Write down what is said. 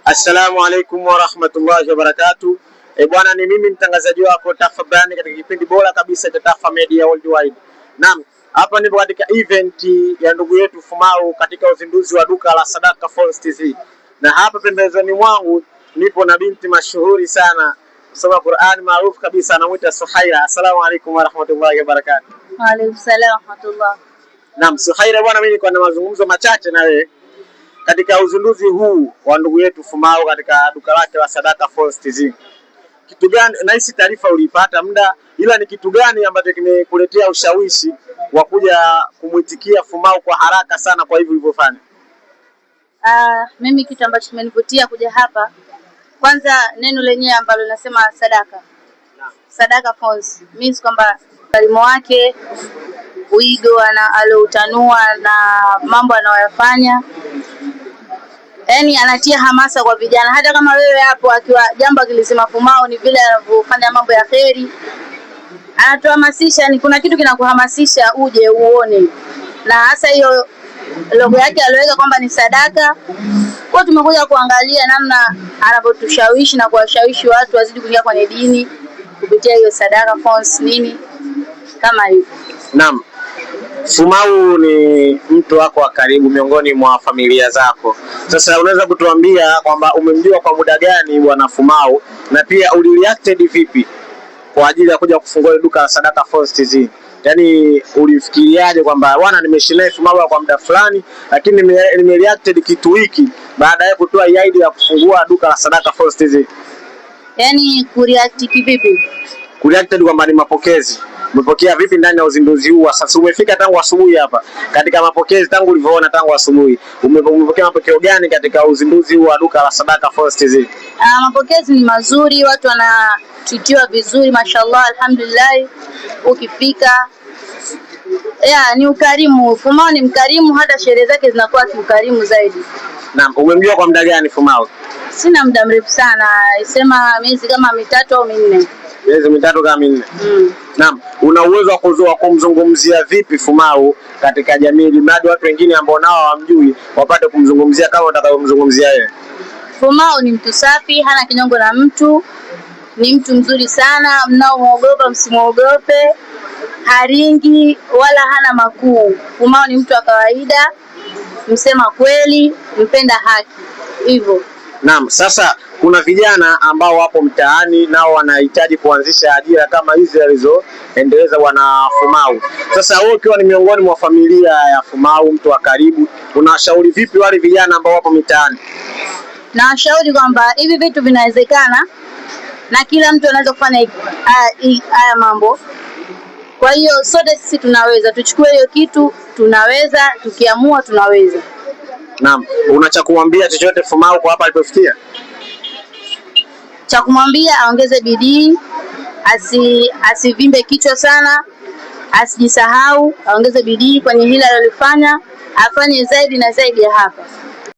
Assalamu alaikum wa rahmatullahi wa barakatuh. Bwana, ni mimi mtangazaji wako Tafa Brand katika kipindi bora kabisa cha Tafa Media Worldwide. Naam, hapa nipo katika event ya ndugu yetu Fumau katika uzinduzi wa duka la Sadaka Phones TV. Na hapa pembezoni mwangu nipo na binti mashuhuri sana kusoma Qur'an maarufu kabisa, anamuita Suhaira. Assalamu alaikum wa rahmatullahi wa barakatuh. Wa alaikum salaam wa rahmatullah. Naam, Suhaira bwana, mimi niko na mazungumzo machache na wewe katika uzinduzi huu wa ndugu yetu Fumau katika duka lake la Sadaka Phones TV. Kitu gani, na hisi taarifa ulipata muda, ila ni kitu gani ambacho kimekuletea ushawishi wa kuja kumuitikia Fumau kwa haraka sana kwa hivyo ulivyofanya? Mimi kitu ambacho kimenivutia kuja hapa, kwanza neno lenyewe ambalo linasema sadaka. Sadaka Phones means kwamba kalimo wake, uigo aloutanua na mambo anayoyafanya, yaani anatia hamasa kwa vijana. Hata kama wewe hapo akiwa jambo akilisema Fumau ni vile anavyofanya mambo ya kheri, anatuhamasisha, ni kuna kitu kinakuhamasisha uje uone. Na hasa hiyo logo yake aliweka kwamba ni sadaka. Kwa tumekuja kuangalia namna anavyotushawishi na kuwashawishi watu wazidi kuingia kwenye dini kupitia hiyo Sadaka Phones nini kama hivyo. Naam. Fumau ni mtu wako wa karibu miongoni mwa familia zako. Sasa unaweza kutuambia kwamba umemjua kwa muda gani bwana Fumau, na pia ulireacted vipi kwa ajili ya kuja kufungua duka la Sadaka Phones TV? Yaani ulifikiriaje kwamba bwana nimeishi naye Fumau kwa muda fulani, lakini nimereacted kitu hiki baada ya kutoa idea ya kufungua duka la Sadaka Phones TV? Yaani kureact kivipi? Kureacted kwamba ni mapokezi. Umepokea vipi ndani ya uzinduzi huu? Sasa umefika tangu asubuhi hapa. Katika mapokezi tangu ulivyoona tangu asubuhi, umepokea mapokeo gani katika uzinduzi huu wa duka la Sadaka Phones TV? Mapokezi ni mazuri, watu wanatitiwa vizuri, mashallah, alhamdulillah. Ukifika ni ukarimu. Fumau ni mkarimu, hata sherehe zake zinakuwa kiukarimu zaidi. Naam, umemjua kwa muda gani Fumau? Sina muda mrefu sana, isema miezi kama 3 au 4. Miezi 3 kama 4. Naam, una uwezo wa kumzungumzia vipi Fumau katika jamii, ili mradi watu wengine ambao nao hawamjui wapate kumzungumzia kama utakavyomzungumzia yeye? Fumau ni mtu safi, hana kinyongo na mtu, ni mtu mzuri sana, mnaomuogopa msimuogope, haringi wala hana makuu. Fumau ni mtu wa kawaida, msema kweli, mpenda haki. Hivyo. Naam, sasa kuna vijana ambao wapo mtaani nao wanahitaji kuanzisha ajira kama hizi alizoendeleza bwana Fumau. Sasa wewe ukiwa ni miongoni mwa familia ya Fumau, mtu wa karibu, unashauri vipi wale vijana ambao wapo mitaani? Nawashauri kwamba hivi vitu vinawezekana na kila mtu anaweza kufanya haya mambo. Kwa hiyo sote sisi tunaweza, tuchukue hiyo kitu, tunaweza, tukiamua tunaweza. Naam, una cha kumwambia chochote Fumau kwa hapa alipofikia? Cha kumwambia aongeze bidii, asivimbe kichwa sana, asijisahau, aongeze bidii kwenye hila alilofanya, afanye zaidi na zaidi ya hapa.